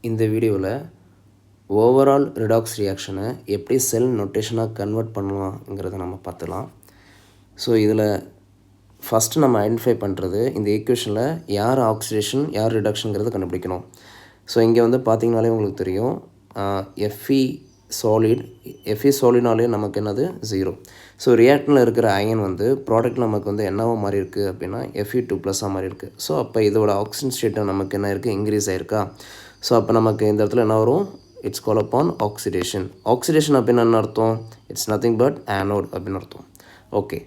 இந்த வீடியோவில் overall redox ரியாக்ஷனை எப்படி செல் நொட்டேஷனாக கன்வெர்ட் பண்ணலாங்கிறத நம்ம பார்த்துலாம். ஸோ இதில் ஃபஸ்ட்டு நம்ம ஐடென்டிஃபை பண்ணுறது இந்த ஈக்குவேஷனில் யார் ஆக்சிடேஷன் யார் ரிடக்ஷனுங்கிறத கண்டுபிடிக்கணும். ஸோ இங்கே வந்து பார்த்திங்கனாலே உங்களுக்கு தெரியும் எஃப்இ சாலிட்னாலே நமக்கு என்னது 0. ஸோ ரியாக்டனில் இருக்கிற அயன் வந்து ப்ராடக்ட் நமக்கு வந்து என்னவோ மாதிரி இருக்குது அப்படின்னா Fe2+ மாதிரி இருக்குது. ஸோ அப்போ இதோட ஆக்சிஜன் ஸ்டேட்டை நமக்கு என்ன இருக்குது, இன்க்ரீஸ் ஆகிருக்கா. ஸோ அப்போ நமக்கு இந்த இடத்துல என்ன வரும், it's call upon oxidation. Oxidation அப்படின்னு என்ன அர்த்தம், இட்ஸ் நத்திங் பட் ஆனோட் அப்படின்னு அர்த்தம். ஓகே,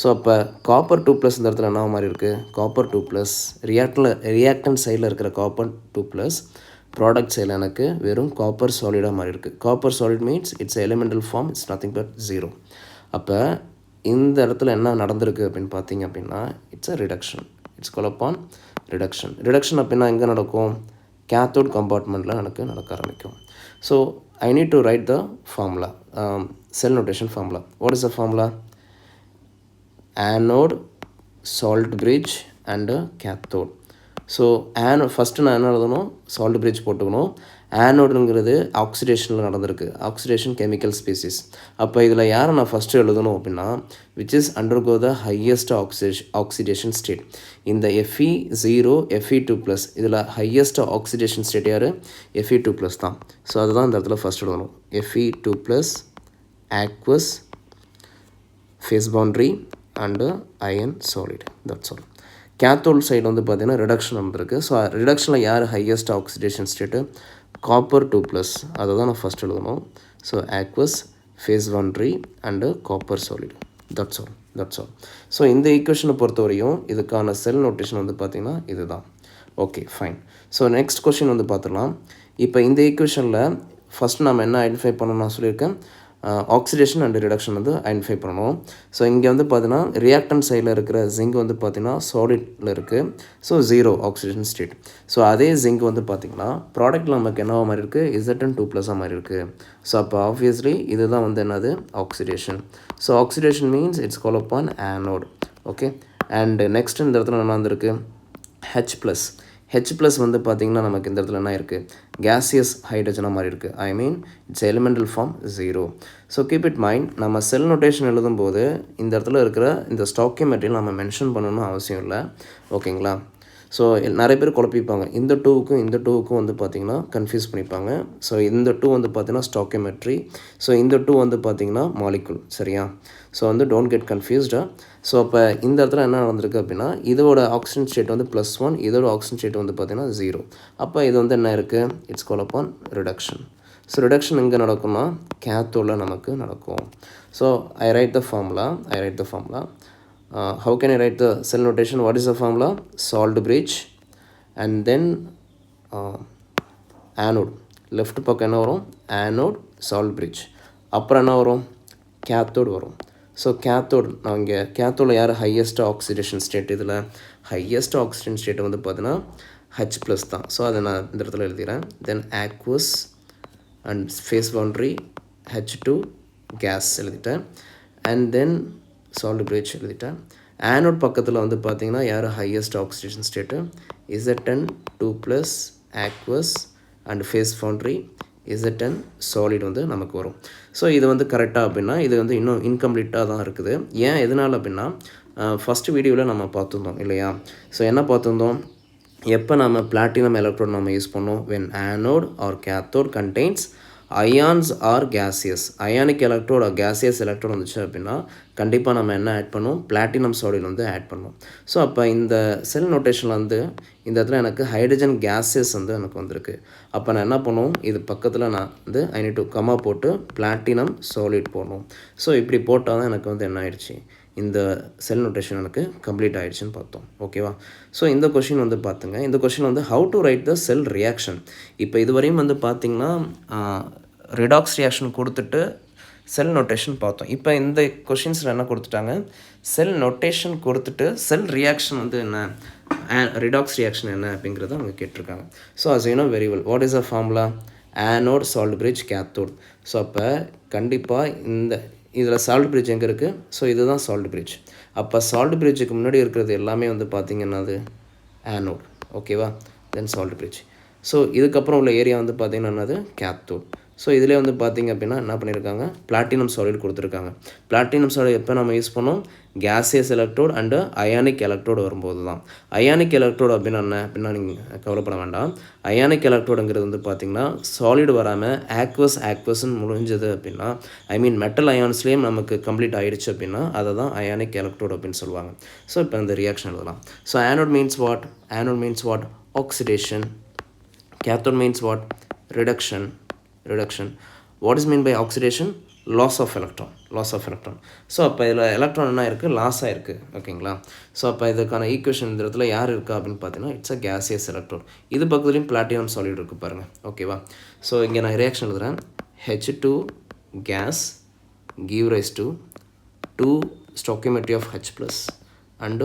ஸோ அப்போ காப்பர் 2+ இந்த இடத்துல என்ன மாதிரி இருக்குது, காப்பர் 2+, ரியாக்டன் சைடில் இருக்கிற காப்பர் 2+, ப்ராடக்ட் சைடில் எனக்கு வெறும் காப்பர் சாலிடாக மாதிரி இருக்குது. Copper solid means it's elemental form, it's nothing but 0. அப்போ இந்த இடத்துல என்ன நடந்திருக்கு அப்படின்னு பார்த்தீங்க அப்படின்னா it's a reduction. It's call upon reduction. Reduction அப்படின்னா எங்கே நடக்கும், கேத்தோட் கம்பார்ட்மெண்ட்டில் நடக்க ஆரம்பிக்கும். So I need to write the formula, cell notation formula. What is the formula, anode, salt bridge and cathode. So first நான் என்ன எழுதணும், சால்ட் பிரிட்ஜ் போட்டுக்கணும். ஆனோடுங்கிறது ஆக்சிடேஷனில் நடந்திருக்கு, ஆக்சிடேஷன் கெமிக்கல் ஸ்பீசிஸ். அப்போ இதில் யாரை நான் ஃபஸ்ட்டு எழுதணும் அப்படின்னா which is undergo the highest oxidation state. இந்த Fe0 Fe2+, இதில் ஹையஸ்ட் ஆக்சிடேஷன் ஸ்டேட் யார், Fe2+ தான். ஸோ அதுதான் இந்த இடத்துல ஃபஸ்ட் எழுதணும். Fe2+, aqueous, phase boundary and iron solid, that's all. Cathode side வந்து பார்த்திங்கன்னா ரிடக்ஷன் வந்திருக்கு. ஸோ ரிடக்ஷனில் யார் ஹையஸ்ட் ஆக்சிடேஷன் ஸ்டேட்டு, காப்பர் 2+, அதை தான் நான் ஃபஸ்ட் எழுதணும். So aqueous, phase boundary and copper solid, that's all. So இந்த ஈக்குவேஷனை பொறுத்தவரையும் இதுக்கான செல் நோட்டேஷன் வந்து பார்த்திங்கன்னா இதுதான். Okay, fine. So next question வந்து பார்த்துடலாம். இப்போ இந்த ஈக்குவேஷனில் ஃபஸ்ட் நம்ம என்ன ஐடென்டிஃபை பண்ணணும், நான் சொல்லியிருக்கேன் ஆக்சிடேஷன் அண்ட் ரிடக்ஷன் வந்து ஐடென்டிஃபை பண்ணணும். ஸோ இங்கே வந்து பார்த்தீங்கன்னா ரியாக்டன் சைடில் இருக்கிற ஜிங்க் வந்து பார்த்திங்கன்னா சாலிடில் இருக்குது. So 0 oxidation state. ஸோ அதே ஜிங்க் வந்து பார்த்திங்கன்னா ப்ராடக்ட்டில் நமக்கு என்னவா மாதிரி இருக்குது, Zn2+ மாதிரி இருக்குது. ஸோ அப்போ ஆப்வியஸ்லி இதுதான் வந்து என்னது, oxidation. So oxidation means it's call upon anode. Okay, and next இந்த இடத்துல என்ன வந்திருக்கு, H+ வந்து பார்த்திங்கன்னா நமக்கு இந்த இடத்துல என்ன இருக்குது, கேசியஸ் ஹைட்ரஜனாக மாதிரி இருக்குது. I mean it's elemental form 0. So keep it mind, நம்ம செல் நோட்டேஷன் எழுதும்போது இந்த இடத்துல இருக்கிற இந்த ஸ்டாக்கியோமெட்ரியில் நம்ம மென்ஷன் பண்ணணும்னு அவசியம் இல்லை. ஓகேங்களா. ஸோ நிறைய பேர் குழப்பிப்பாங்க, இந்த 2க்கும் வந்து பார்த்திங்கன்னா கன்ஃபியூஸ் பண்ணிப்பாங்க. ஸோ இந்த 2 வந்து பார்த்திங்கன்னா ஸ்டாக்கியோமெட்ரி, ஸோ இந்த 2 வந்து பார்த்திங்கன்னா மாலிகுல், சரியா. ஸோ வந்து டோன்ட் கெட் கன்ஃபியூஸ்டாக. ஸோ அப்போ இந்த இடத்துல என்ன நடந்திருக்கு அப்படின்னா இதோட ஆக்சிஜன் ஸ்டேட் வந்து +1, இதோட ஆக்சிஜன் ஸ்டேட் வந்து பார்த்திங்கன்னா 0. அப்போ இது வந்து என்ன இருக்குது, it's call upon reduction. So reduction எங்கே நடக்கும்னா கேத்தோடில் நமக்கு நடக்கும். So I right the formula. How can I write the cell notation? What is the formula? Salt bridge and then anode. Left பக்கம் என்ன வரும், ஆனோட், சால்ட் பிரிட்ஜ். அப்புறம் என்ன வரும், கேத்தோடு வரும். ஸோ கேத்தோடு, நான் இங்கே கேத்தோடில் யார் ஹையஸ்ட் ஆக்சிடேஷன் ஸ்டேட், இதில் ஹையஸ்ட் ஆக்சிடேஷன் ஸ்டேட் வந்து பார்த்தீங்கன்னா H+ தான். ஸோ அதை நான் இந்த இடத்துல எழுதிக்கிறேன். Then aqueous and phase boundary H2 gas எழுதிட்டேன். அண்ட் தென் சால்ட் பிரிட்ஜ் எழுதிட்டேன். ஆனோட் பக்கத்தில் வந்து பார்த்திங்கன்னா யார் highest oxidation state, Zn2+, aqueous and phase boundary Zn solid வந்து நமக்கு வரும். ஸோ இது வந்து கரெக்டாக அப்படின்னா இது வந்து இன்னும் இன்கம்ப்ளீட்டாக தான் இருக்குது. ஏன் எதனால் அப்படின்னா ஃபஸ்ட்டு வீடியோவில் நம்ம பார்த்துருந்தோம் இல்லையா. ஸோ என்ன பார்த்துருந்தோம், எப்போ நம்ம பிளாட்டினம் எலக்ட்ரோட் நம்ம யூஸ் பண்ணோம், when anode or cathode contains ions or gaseous. Ionic electrode gaseous electrode வந்துச்சு அப்படின்னா கண்டிப்பாக நம்ம என்ன ஆட் பண்ணுவோம், பிளாட்டினம் சாலிட் வந்து ஆட் பண்ணுவோம். ஸோ அப்போ இந்த செல் நோட்டேஷனில் வந்து இந்த இடத்துல எனக்கு ஹைட்ரஜன் கேஸஸ் வந்து எனக்கு வந்திருக்கு. அப்போ நான் என்ன பண்ணுவோம், இது பக்கத்தில் நான் வந்து ஐ நீட் டு கமா போட்டு பிளாட்டினம் சாலிட் போடணும். ஸோ இப்படி போட்டால் தான் எனக்கு வந்து என்ன ஆயிடுச்சு, இந்த செல் நோட்டேஷன் எனக்கு கம்ப்ளீட் ஆகிடுச்சின்னு பார்த்தோம். ஓகேவா. ஸோ இந்த கொஷின் வந்து பார்த்துங்க, இந்த கொஷின் வந்து how to write the sell reaction. இப்போ இதுவரையும் வந்து பார்த்திங்கன்னா ரிடாக்ஸ் ரியாக்ஷன் கொடுத்துட்டு செல் நோட்டேஷன் பார்த்தோம். இப்போ இந்த கொஷின்ஸில் என்ன கொடுத்துட்டாங்க, செல் நோட்டேஷன் கொடுத்துட்டு செல் ரியாக்ஷன் வந்து என்ன, ரிடாக்ஸ் ரியாக்ஷன் என்ன அப்படிங்கிறத அவங்க கேட்டிருக்காங்க. So as you know very well, what is the formula, anode, salt bridge, cathode. So அப்போ கண்டிப்பாக இந்த இதில் சால்ட் பிரிட்ஜ் எங்கே இருக்குது, ஸோ இதுதான் சால்ட் பிரிட்ஜ். அப்போ சால்ட் பிரிட்ஜுக்கு முன்னாடி இருக்கிறது எல்லாமே வந்து பார்த்திங்கன்னா அது ஆனோட். ஓகேவா. தென் சால்ட் பிரிட்ஜ். ஸோ இதுக்கப்புறம் உள்ள ஏரியா வந்து பார்த்திங்கன்னா என்னது கேத்தோட். ஸோ இதிலே வந்து பார்த்திங்க அப்படின்னா என்ன பண்ணியிருக்காங்க, பிளாட்டினம் சாலிட் கொடுத்துருக்காங்க. பிளாட்டினம் சாலிட் எப்போ நம்ம யூஸ் பண்ணோம், gaseous electrode and ionic electrode வரும்போது தான். அயானிக் எலக்ட்ரோடு அப்படின்னா என்ன அப்படின்னா நீங்கள் கவலைப்பட வேண்டாம். அயானிக் எலக்ட்ரோடுங்கிறது வந்து பார்த்திங்கன்னா சாலிட் வராமல் ஆக்வஸ்ன்னு முடிஞ்சது அப்படின்னா, ஐ மீன் மெட்டல் அயான்ஸ்லேயும் நமக்கு கம்ப்ளீட் ஆகிடுச்சு அப்படின்னா அதை தான் அயானிக் எலக்ட்ரோடு அப்படின்னு சொல்லுவாங்க. ஸோ இப்போ இந்த ரியாக்ஷன் எழுதலாம். So anode means what, anode means what, oxidation. Cathode means what, reduction. What is mean by oxidation, loss of electron. So அப்போ இதில் எலக்ட்ரான் என்ன இருக்குது, லாஸ் ஆகிருக்கு. ஓகேங்களா. ஸோ அப்போ இதுக்கான ஈக்குவேஷன் இந்த இடத்துல யார் இருக்கா அப்படின்னு பார்த்தீங்கன்னா இட்ஸ் அ கேசியஸ் எலக்ட்ரோட். இது பக்கத்துலேயும் பிளாட்டினம் சாலிட் இருக்குது பாருங்கள். ஓகேவா. ஸோ இங்கே நான் ரியாக்ஷன் எழுதுகிறேன். H2 gas give rise to 2 stoichiometry of H plus and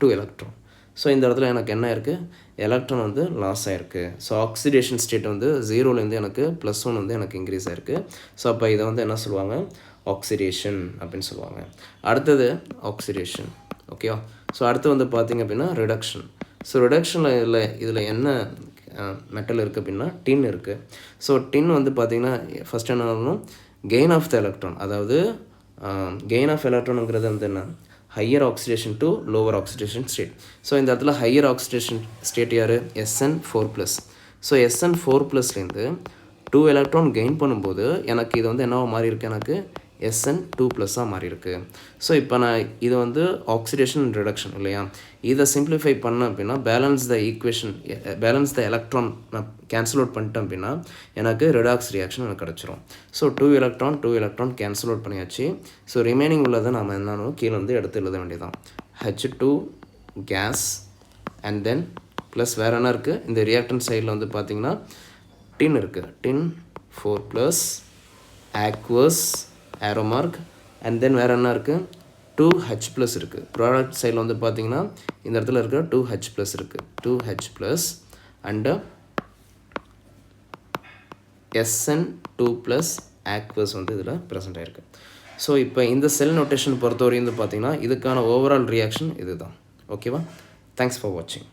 2 electron. So இந்த இடத்துல எனக்கு என்ன இருக்குது, எலக்ட்ரான் வந்து லாஸ் ஆகிருக்கு. ஸோ ஆக்சிடேஷன் ஸ்டேட் வந்து 0லேருந்து எனக்கு +1 வந்து எனக்கு இன்க்ரீஸ் ஆகிருக்கு. ஸோ அப்போ இதை வந்து என்ன சொல்லுவாங்க, ஆக்சிடேஷன் அப்படின்னு சொல்லுவாங்க. அடுத்தது ஆக்சிடேஷன். ஓகேவா. ஸோ அடுத்து வந்து பார்த்திங்க அப்படின்னா ரிடக்ஷன். ஸோ ரிடக்ஷனில் இதில் என்ன மெட்டல் இருக்குது அப்படின்னா டின் இருக்குது. ஸோ டின் வந்து பார்த்திங்கன்னா ஃபஸ்ட் என்ன ஆகணும், கெயின் ஆஃப் த எலக்ட்ரான். அதாவது கெயின் ஆஃப் எலக்ட்ரானுங்கிறது வந்து என்ன, higher oxidation to lower oxidation state. So இந்த இடத்துல ஹையர் ஆக்சிடேஷன் ஸ்டேட் யார், SN4+. ஸோ SN4+லேருந்து 2 எலக்ட்ரான் கெயின் பண்ணும்போது எனக்கு இது வந்து என்னவா மாறி இருக்குது, எனக்கு SN2+ஆக மாறி இருக்குது. ஸோ இப்போ நான் இது வந்து ஆக்சிடேஷன் ரிடக்ஷன் இல்லையா, இதை சிம்பிளிஃபை பண்ணேன் அப்படின்னா பேலன்ஸ் த எலக்ட்ரான் நான் கேன்சல் அவுட் பண்ணிட்டேன் அப்படின்னா எனக்கு ரெடாக்ஸ் ரியாக்ஷன் எனக்கு கிடச்சிரும். ஸோ 2 எலக்ட்ரான் கேன்சல் அவுட் பண்ணியாச்சு. ஸோ ரிமைனிங் உள்ளதை நம்ம என்னன்னு கீழே வந்து எடுத்து எழுத வேண்டியதான். H2 case and then plus வேறு என்ன இருக்குது, இந்த ரியாக்டன் சைடில் வந்து பார்த்திங்கன்னா டின் இருக்குது, tin 4+, aqueous arrow mark, and then வேறு என்ன இருக்குது, 2H+ இருக்குது. ப்ராடக்ட் சைடில் வந்து பார்த்திங்கன்னா இந்த இடத்துல இருக்கிற 2H+ இருக்குது, 2H+ அண்டு SN2+ aqueous வந்து இதில் ப்ரெசென்ட் ஆகிருக்கு. ஸோ இப்போ இந்த செல் நோட்டேஷன் பொறுத்தவரையும் வந்து பார்த்திங்கன்னா இதுக்கான ஓவரால் ரியாக்ஷன் இது தான். ஓகேவா. தேங்க்ஸ் ஃபார் வாட்சிங்.